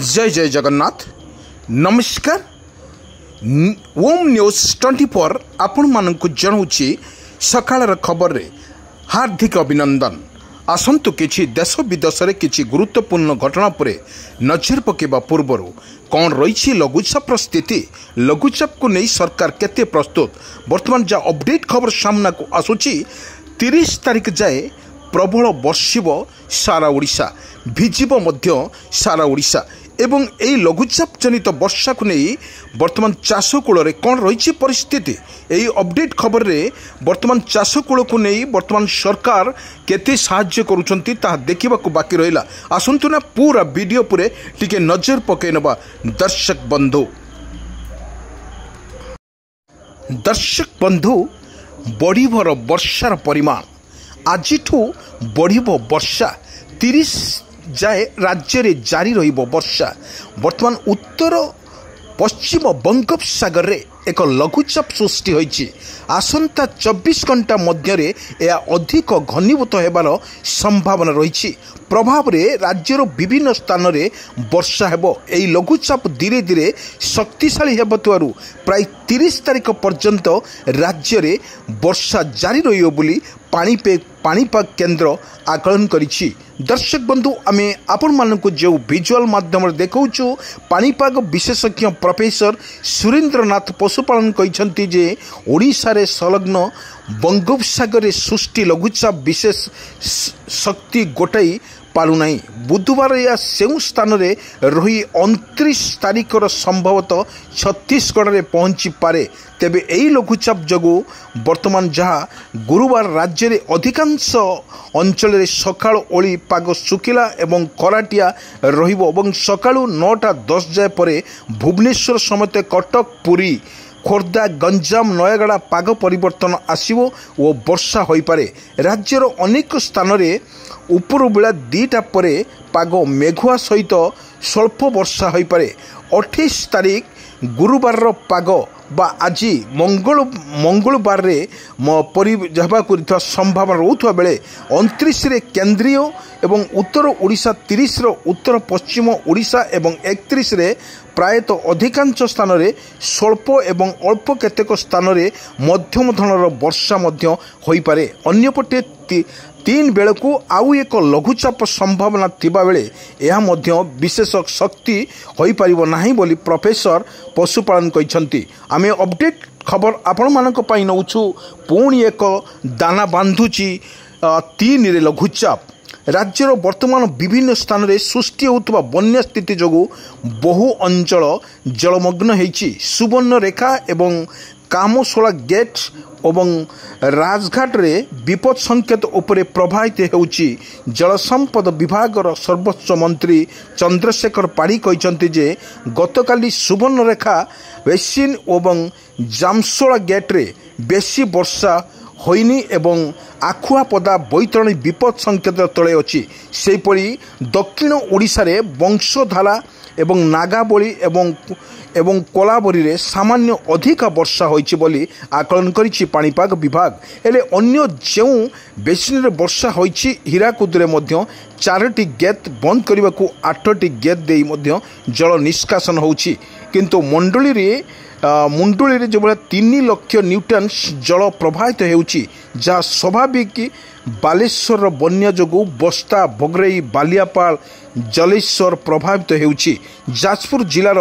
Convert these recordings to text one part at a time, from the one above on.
जय जय जगन्नाथ नमस्कार। ओम न्यूज 24 आपण मानक जनाऊँगी सकाळर खबर रे हार्दिक अभिनंदन। आसंतु किछि देश विदेश में किछि गुरुत्वपूर्ण घटना पर नजर पकेबा पूर्वर कौन रही लघुचाप स्थिति, लघुचाप को नहीं सरकार केते प्रस्तुत। वर्तमान जा अपडेट खबर सामना को आसुची 30 तारिख जाए प्रबल वर्षिब सारा ओडिशा, भिजिब मध्य सारा ओडिशा एवं यही लघुचाप जनित वर्षा को नहीं वर्तमान चाष कूल कौन रही परिस्थिति, यही अपडेट खबर रे वर्तमान चाष कूल को नहीं वर्तमान सरकार केते साहाय्य करुछंती ता देखिबा को बाकी रहिला। आसंतु ना पूरा वीडियो पुरे टिके नजर पके नबा। दर्शक बंधु बढ़िबर वर्षार परिमाण आजिठू बढ़िब वर्षा 30 जाए राज्य रे जारी रहिबो वर्षा। वर्तमान उत्तर पश्चिम बंगोपसागर रे एक लघुचाप सृष्टि होइछि। आसंता 24 घंटा मध्य रे या अधिक घनीभूत हेबार संभावना रही। प्रभाव रे राज्यर विभिन्न स्थान रे वर्षा हेबो। एई लघुचाप धीरे धीरे शक्तिशाली हेबतुआरु प्राय 30 तारिख पर्यंत राज्य रे वर्षा जारी रहियो बोली पाणीपाग केन्द्र आकलन करिछि। दर्शक बंधु आमे आपण मानकु जो विजुअल माध्यम देखाउछु पाणीपाग विशेषज्ञ प्रोफेसर सुरेंद्रनाथ पशुपालन कहिसंती जे ओडिशा रे संलग्न बंगोपसागर रे सृष्टि लघुचाप विशेष शक्ति गोटाई पारुनाई। बुधवार या सेउ स्थान रे रही 29 तारिखर संभवतः छत्तीसगढ़ रे पहुंची पारे। तेबे एही लघुचाप जगु वर्तमान जहाँ गुरुवार राज्य रे अधिकांश अंचल रे सकाळ ओली पाग सुखिला एवं खराटिया रहिबो एवं सकाळु 9:10 जाए परे भुवनेश्वर समेत कटक, पुरी, खोर्धा, गंजाम, नयगड़ा पाग परिवर्तन आसिबो और वर्षा होई पारे। राज्यर अनेक स्थान रे उपरू बेला 2टा परे पाग मेघुआ सहित स्वल्प वर्षा होई पारे। 28 तारिख गुरुवार पाग बा आज मंगलवार रे संभावना रोथुआ बेले 29 रे केंद्रीय एवं उत्तर ओडिशा, 30 रो उत्तर पश्चिम ओडिशा एवं 31 रे प्रायतः अधिकांश स्थान रे स्वल्प एवं अल्प केतेक स्थान रे मध्यम धरणर वर्षा मध्य होई पारे। अन्यपटे 3 बेलू आउ एक लघुचाप संभावना थिबा बेले यह मध्य विशेष शक्ति होई परिबो नाही बोली प्रोफेसर पशुपालन कहिसंती। आमे अपडेट खबर आपण मानक पई नउछु। पुणी एक दाना बांधुची 3 रे लघुचाप। राज्यर वर्तमान विभिन्न स्थान रे सृष्टि होउतबा बन्या स्थिति जगु बहु अंचल जलमग्न हेछि। सुवर्णरेखा एवं कामोशोला गेट एवं राजघाट रे विपद संकेत उपरे प्रभावित हेउछि। जल संपद विभागर सर्वोच्च मंत्री चंद्रशेखर पाढ़ी कहिसंती जे गतकाली सुवर्णरेखा बेसिन एवं जामसोला गेट रे बेसी वर्षा होइनी एवं आखुआपदा बैतरणी विपद संकेत तले अछि। सेहीपरि दक्षिण ओडिशा रे बंशधारा एवं नागाबली एवं कोलाबरी रे सामान्य अधिक वर्षा होइछि बोली आकलन करिछि पाणीपाग विभाग। एले अन्य जेउ बेसिन रे वर्षा होइछि हीराकुद रे मध्य 4टी गेट बंद करने को 8टी गेट देई मध्य जल निष्कासन होउछि। किंतु मुंडुली रे जो 3 लाख न्यूटन जल प्रभावित हेउछि, जहाँ स्वाभाविक बालेश्वर बन्या जोगु बस्ता, भोगरेई, बालियापाल, जलेश्वर प्रभावित हेउछि। जाजपुर जिलार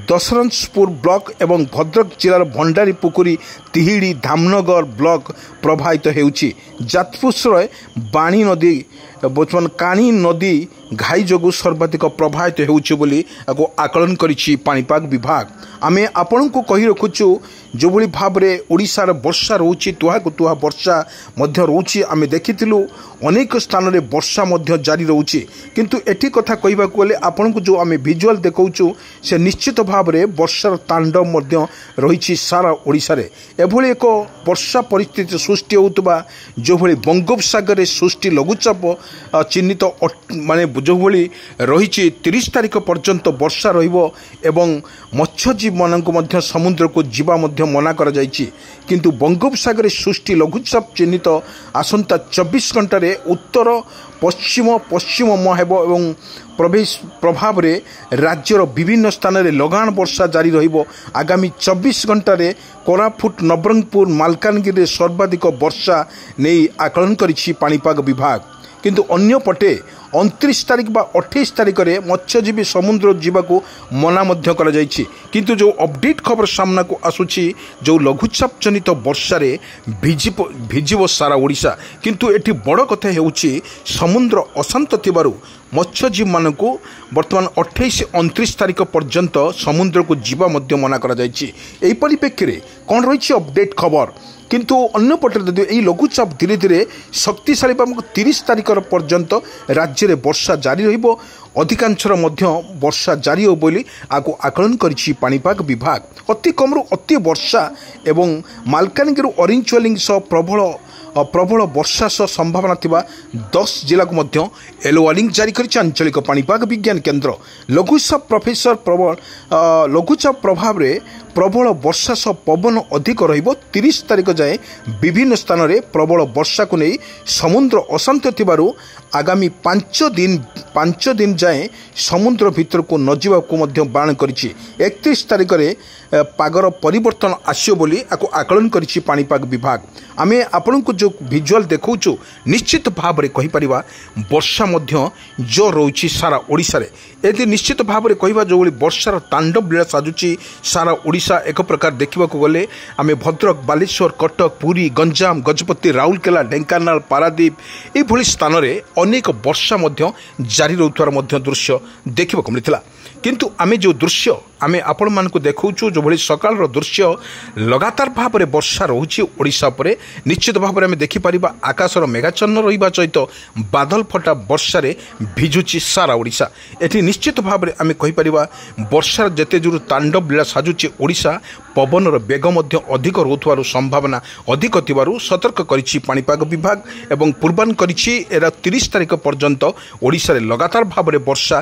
दशरथपुर ब्लॉक एवं भद्रक जिलार भंडारी पुकुरी, तिहिड़ी, धामनगर ब्लॉक प्रभावित हेउछि। जाजपुर बाणी नदी वर्तमान काणी नदी घाई जोगु सर्वाधिक प्रभावित हेउछि बोली आकलन करिछि पाणीपाग विभाग। आमे आपनकु कहि रखुछु जो भली भाव रे ओडिशार वर्षा रोची तुहा वर्षा मध्य रोची। आमे देखिथिलु अनेक स्थान रे वर्षा मध्य जारी रोची। किंतु एठी कथा कहिबा को ले आपनकु जो आमे विजुअल देखौछु से निश्चित भाव रे वर्षार तांडव मध्य रहिछि सारा ओडिशा रे। एभली एक वर्षा परिस्थिति सृष्टि होउतबा जो भली बंगोपसागर रे सृष्टि लघुचाप चिन्हित माने ଯେଉଁଭଳି ରହିଛି 30 ତାରିଖ ପର୍ଯ୍ୟନ୍ତ ବର୍ଷା ରହିବ ଏବଂ ମତ୍ସ୍ୟଜୀବୀମାନଙ୍କୁ ମଧ୍ୟ ସମୁଦ୍ରକୁ ଯିବା ମଧ୍ୟ ମନା କରାଯାଇଛି। କିନ୍ତୁ ବଙ୍ଗୋପସାଗରରେ ସୃଷ୍ଟି ଲଘୁଚାପ ଚିହ୍ନିତ ଆସନ୍ତା 24 ଘଣ୍ଟାରେ ଉତ୍ତର ପଶ୍ଚିମ ହେବ ଏବଂ ପ୍ରଭାବରେ ରାଜ୍ୟର ବିଭିନ୍ନ ସ୍ଥାନରେ ଲଗାଣ ବର୍ଷା ଜାରି ରହିବ। ଆଗାମୀ 24 ଘଣ୍ଟାରେ କୋରାପୁଟ, ନବରଙ୍ଗପୁର, ମାଲକାନଗିରିରେ ସର୍ବାଧିକ ବର୍ଷା ନେଇ ଆକଳନ କରିଛି ପାଣିପାଗ ବିଭାଗ। କିନ୍ତୁ ଅନ୍ୟପଟେ 29 ତାରିଖ ବା 28 ତାରିଖରେ ମତ୍ସ୍ୟଜୀବୀ ସମୁଦ୍ର ଯିବାକୁ ମନା ମଧ୍ୟ କରାଯାଇଛି। କିନ୍ତୁ ଯେଉଁ ଅପଡେଟ୍ ଖବର ସାମ୍ନାକୁ ଆସୁଛି, ଯେଉଁ ଲଘୁଚାପ ଜନିତ ବର୍ଷାରେ ଭିଜିବ ସାରା ଓଡ଼ିଶା। କିନ୍ତୁ ଏଠି ବଡ଼ କଥା ହେଉଛି ସମୁଦ୍ର ଅଶାନ୍ତ ଥିବାରୁ ମତ୍ସ୍ୟଜୀବୀମାନଙ୍କୁ ବର୍ତ୍ତମାନ 28-29 ତାରିଖ ପର୍ଯ୍ୟନ୍ତ ସମୁଦ୍ରକୁ ଯିବା ମଧ୍ୟ ମନା କରାଯାଇଛି। ଏହି ପରିପ୍ରେକ୍ଷୀରେ କ'ଣ ରହିଛି ଅପଡେଟ୍ ଖବର? କିନ୍ତୁ ଅନ୍ୟପଟେ ଯଦି ଏହି ଲଘୁଚାପ ଧୀରେ ଧୀରେ ଶକ୍ତିଶାଳୀ ବା 30 ତାରିଖ ପର୍ଯ୍ୟନ୍ତ ରାଜ୍ୟରେ ବର୍ଷା ଜାରି ରହିବ, ଅଧିକାଂଶର ମଧ୍ୟ ବର୍ଷା ଜାରି ହେବ ବୋଲି ଆକଳନ କରିଛି ପାଣିପାଗ ବିଭାଗ। ଅତି କମ୍ରୁ ଅତି ବର୍ଷା ଏବଂ ମାଲକାନଗିରି ଅରେଞ୍ଜ ୱାର୍ଣ୍ଣିଂ ସହ ପ୍ରବଳ ବର୍ଷା ସହ ସମ୍ଭାବନା ଥିବା 10 ଜିଲ୍ଲାକୁ ମଧ୍ୟ ୟେଲୋ ୱାର୍ଣ୍ଣିଂ ଜାରି କରିଛି ଆଞ୍ଚଳିକ ପାଣିପାଗ ବିଜ୍ଞାନ କେନ୍ଦ୍ର। ଲଘୁଚାପ ପ୍ରଭାବରେ ପ୍ରବଳ ବର୍ଷା ସହ ପବନ ଅଧିକ ରହିବ। 30 ତାରିଖ ଯାଏଁ ବିଭିନ୍ନ ସ୍ଥାନରେ ପ୍ରବଳ ବର୍ଷାକୁ ନେଇ ସମୁଦ୍ର ଅଶାନ୍ତ ଥିବାରୁ ଆଗାମୀ 5 ଦିନ ଯାଏଁ ସମୁଦ୍ର ଭିତରକୁ ନ ଯିବାକୁ ମଧ୍ୟ ବାରଣ କରିଛି। 31 ତାରିଖରେ ପାଗର ପରିବର୍ତ୍ତନ ଆସିବ ବୋଲି ଆକଳନ କରିଛି ପାଣିପାଗ ବିଭାଗ। ଆମେ ଆପଣଙ୍କୁ ଯେଉଁ ଭିଜୁଆଲ୍ ଦେଖାଉଛୁ, ନିଶ୍ଚିତ ଭାବରେ କହିପାରିବା ବର୍ଷା ମଧ୍ୟ ଜୋର ରହୁଛି ସାରା ଓଡ଼ିଶାରେ। ଏଠି ନିଶ୍ଚିତ ଭାବରେ କହିବା ଯେଉଁଭଳି ବର୍ଷାର ତାଣ୍ଡବ ଲୀଳା ସାଜୁଛି ସାରା ଓଡ଼ିଶା। ଏକ ପ୍ରକାର ଦେଖିବାକୁ ଗଲେ ଆମେ ଭଦ୍ରକ, ବାଲେଶ୍ୱର, କଟକ, ପୁରୀ, ଗଞ୍ଜାମ, ଗଜପତି, ରାଉରକେଲା, ଢେଙ୍କାନାଳ, ପାରାଦୀପ ଏଭଳି ସ୍ଥାନରେ ଅନେକ ବର୍ଷା ମଧ୍ୟ ଜାରି ରହୁଥିବାର ମଧ୍ୟ ଦୃଶ୍ୟ ଦେଖିବାକୁ ମିଳିଥିଲା। କିନ୍ତୁ ଆମେ ଯେଉଁ ଦୃଶ୍ୟ ଆମେ ଆପଣମାନଙ୍କୁ ଦେଖାଉଛୁ, ଯେଉଁଭଳି ସକାଳର ଦୃଶ୍ୟ, ଲଗାତାର ଭାବରେ ବର୍ଷା ରହୁଛି ଓଡ଼ିଶା ଉପରେ। ନିଶ୍ଚିତ ଭାବରେ ଆମେ ଦେଖିପାରିବା ଆକାଶର ମେଘାଚ୍ଛନ୍ନ ରହିବା ସହିତ ବାଦଲ ଫଟା ବର୍ଷାରେ ଭିଜୁଛି ସାରା ଓଡ଼ିଶା। ଏଠି ନିଶ୍ଚିତ ଭାବରେ ଆମେ କହିପାରିବା ବର୍ଷାର ଯେତେ ଜୋର ତାଣ୍ଡବ ଲୀଳା ସାଜୁଛି ଓଡ଼ିଶା, ପବନର ବେଗ ମଧ୍ୟ ଅଧିକ ରହୁଥିବାରୁ ସମ୍ଭାବନା ଅଧିକ ଥିବାରୁ ସତର୍କ କରିଛି ପାଣିପାଗ ବିଭାଗ ଏବଂ ପୂର୍ବାନୁମାନ କରିଛି ଏରା 30 ତାରିଖ ପର୍ଯ୍ୟନ୍ତ ଓଡ଼ିଶାରେ ଲଗାତାର ଭାବରେ ବର୍ଷା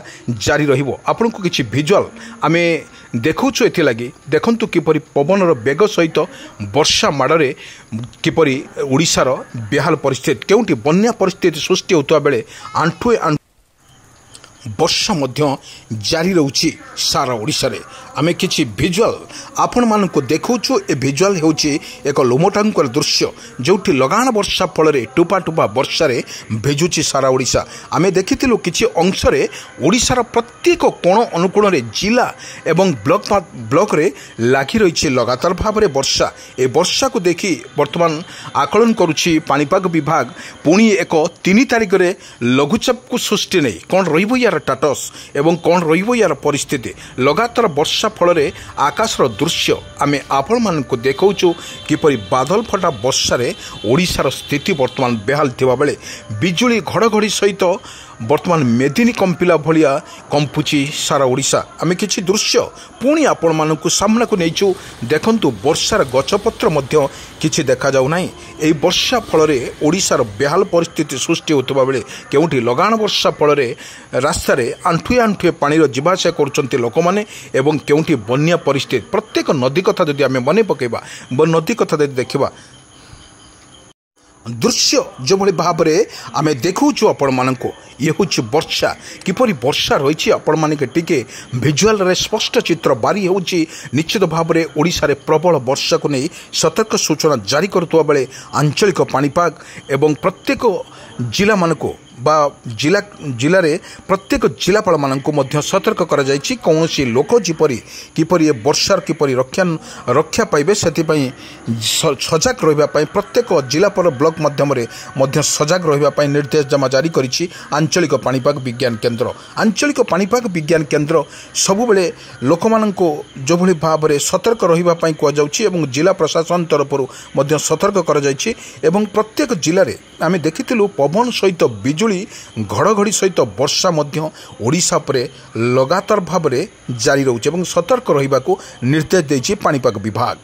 ଜାରି ରହିବ। ଆପଣଙ୍କୁ କିଛି ଭିଜୁଆଲ୍ ଆମେ ଦେଖାଉଛୁ ଏଥିଲାଗି ଦେଖନ୍ତୁ କିପରି ପବନର ବେଗ ସହିତ ବର୍ଷା ମାଡ଼ରେ କିପରି ଓଡ଼ିଶାର ବେହାଲ ପରିସ୍ଥିତି, କେଉଁଠି ବନ୍ୟା ପରିସ୍ଥିତି ସୃଷ୍ଟି ହେଉଥିବା ବେଳେ ଆଣ୍ଠୁଏ ବର୍ଷା ମଧ୍ୟ ଜାରି ରହୁଛି ସାରା ଓଡ଼ିଶାରେ। ଆମେ କିଛି ଭିଜୁଆଲ୍ ଆପଣମାନଙ୍କୁ ଦେଖାଉଛୁ। ଏ ଭିଜୁଆଲ୍ ହେଉଛି ଏକ ଲୋମଟାଙ୍କୁର ଦୃଶ୍ୟ, ଯେଉଁଠି ଲଗାଣ ବର୍ଷା ଫଳରେ ଟୁପା ବର୍ଷାରେ ଭିଜୁଛି ସାରା ଓଡ଼ିଶା। ଆମେ ଦେଖିଥିଲୁ କିଛି ଅଂଶରେ ଓଡ଼ିଶାର ପ୍ରତ୍ୟେକ କୋଣ ଅନୁକୋଣରେ ଜିଲ୍ଲା ଏବଂ ବ୍ଲକରେ ଲାଗି ରହିଛି ଲଗାତାର ଭାବରେ ବର୍ଷା। ଏ ବର୍ଷାକୁ ଦେଖି ବର୍ତ୍ତମାନ ଆକଳନ କରୁଛି ପାଣିପାଗ ବିଭାଗ ପୁଣି ଏକ 3 ତାରିଖରେ ଲଘୁଚାପକୁ ସୃଷ୍ଟି ନେଇ କ'ଣ ରହିବ ୟାର ଷ୍ଟାଟସ୍ ଏବଂ କ'ଣ ରହିବ ୟାର ପରିସ୍ଥିତି। ଲଗାତାର ବର୍ଷା ଫଳରେ ଆକାଶର ଦୃଶ୍ୟ ଆମେ ଆପଣମାନଙ୍କୁ ଦେଖାଉଛୁ କିପରି ବାଦଲ ଫଟା ବର୍ଷାରେ ଓଡ଼ିଶାର ସ୍ଥିତି ବର୍ତ୍ତମାନ ବେହାଲ ଥିବାବେଳେ ବିଜୁଳି ଘଡ଼ଘଡ଼ି ସହିତ ବର୍ତ୍ତମାନ ମେଦିନୀ କମ୍ପିଲା ଭଳିଆ କମ୍ପୁଛି ସାରା ଓଡ଼ିଶା। ଆମେ କିଛି ଦୃଶ୍ୟ ପୁଣି ଆପଣମାନଙ୍କୁ ସାମ୍ନାକୁ ନେଇଛୁ। ଦେଖନ୍ତୁ ବର୍ଷାର ଗଛପତ୍ର ମଧ୍ୟ କିଛି ଦେଖାଯାଉ ନାହିଁ। ଏହି ବର୍ଷା ଫଳରେ ଓଡ଼ିଶାର ବେହାଲ ପରିସ୍ଥିତି ସୃଷ୍ଟି ହେଉଥିବା ବେଳେ କେଉଁଠି ଲଗାଣ ବର୍ଷା ଫଳରେ ରାସ୍ତାରେ ଆଣ୍ଠୁଏ ପାଣିର ଯିବା ଆସିବା କରୁଛନ୍ତି ଲୋକମାନେ ଏବଂ କେଉଁଠି ବନ୍ୟା ପରିସ୍ଥିତି। ପ୍ରତ୍ୟେକ ନଦୀ କଥା ଯଦି ଆମେ ମନେ ପକାଇବା, ନଦୀ କଥା ଯଦି ଦେଖିବା, ଦୃଶ୍ୟ ଯେଭଳି ଭାବରେ ଆମେ ଦେଖାଉଛୁ ଆପଣମାନଙ୍କୁ, ଇଏ ହେଉଛି ବର୍ଷା। କିପରି ବର୍ଷା ରହିଛି ଆପଣମାନେ ଟିକେ ଭିଜୁଆଲ୍ରେ ସ୍ପଷ୍ଟ ଚିତ୍ର ବାରି ହେଉଛି। ନିଶ୍ଚିତ ଭାବରେ ଓଡ଼ିଶାରେ ପ୍ରବଳ ବର୍ଷାକୁ ନେଇ ସତର୍କ ସୂଚନା ଜାରି କରୁଥିବା ବେଳେ ଆଞ୍ଚଳିକ ପାଣିପାଗ ଏବଂ ପ୍ରତ୍ୟେକ ଜିଲ୍ଲାମାନଙ୍କୁ ବା ଜିଲ୍ଲାରେ ପ୍ରତ୍ୟେକ ଜିଲ୍ଲାପାଳମାନଙ୍କୁ ମଧ୍ୟ ସତର୍କ କରାଯାଇଛି। କୌଣସି ଲୋକ କିପରି ଏ ବର୍ଷାର କିପରି ରକ୍ଷା ପାଇବେ ସେଥିପାଇଁ ସଜାଗ ରହିବା ପାଇଁ ପ୍ରତ୍ୟେକ ଜିଲ୍ଲାପାଳ ବ୍ଲକ ମାଧ୍ୟମରେ ମଧ୍ୟ ସଜାଗ ରହିବା ପାଇଁ ନିର୍ଦ୍ଦେଶନାମା ଜାରି କରିଛି ଆଞ୍ଚଳିକ ପାଣିପାଗ ବିଜ୍ଞାନ କେନ୍ଦ୍ର। ଆଞ୍ଚଳିକ ପାଣିପାଗ ବିଜ୍ଞାନ କେନ୍ଦ୍ର ସବୁବେଳେ ଲୋକମାନଙ୍କୁ ଯେଭଳି ଭାବରେ ସତର୍କ ରହିବା ପାଇଁ କୁହାଯାଉଛି ଏବଂ ଜିଲ୍ଲା ପ୍ରଶାସନ ତରଫରୁ ମଧ୍ୟ ସତର୍କ କରାଯାଇଛି ଏବଂ ପ୍ରତ୍ୟେକ ଜିଲ୍ଲାରେ ଆମେ ଦେଖିଥିଲୁ ପବନ ସହିତ ବିଜୁଳି ଘଡ଼ଘଡ଼ି ସହିତ ବର୍ଷା ମଧ୍ୟ ଓଡ଼ିଶା ଉପରେ ଲଗାତାର ଭାବରେ ଜାରି ରହୁଛି ଏବଂ ସତର୍କ ରହିବାକୁ ନିର୍ଦ୍ଦେଶ ଦେଇଛି ପାଣିପାଗ ବିଭାଗ।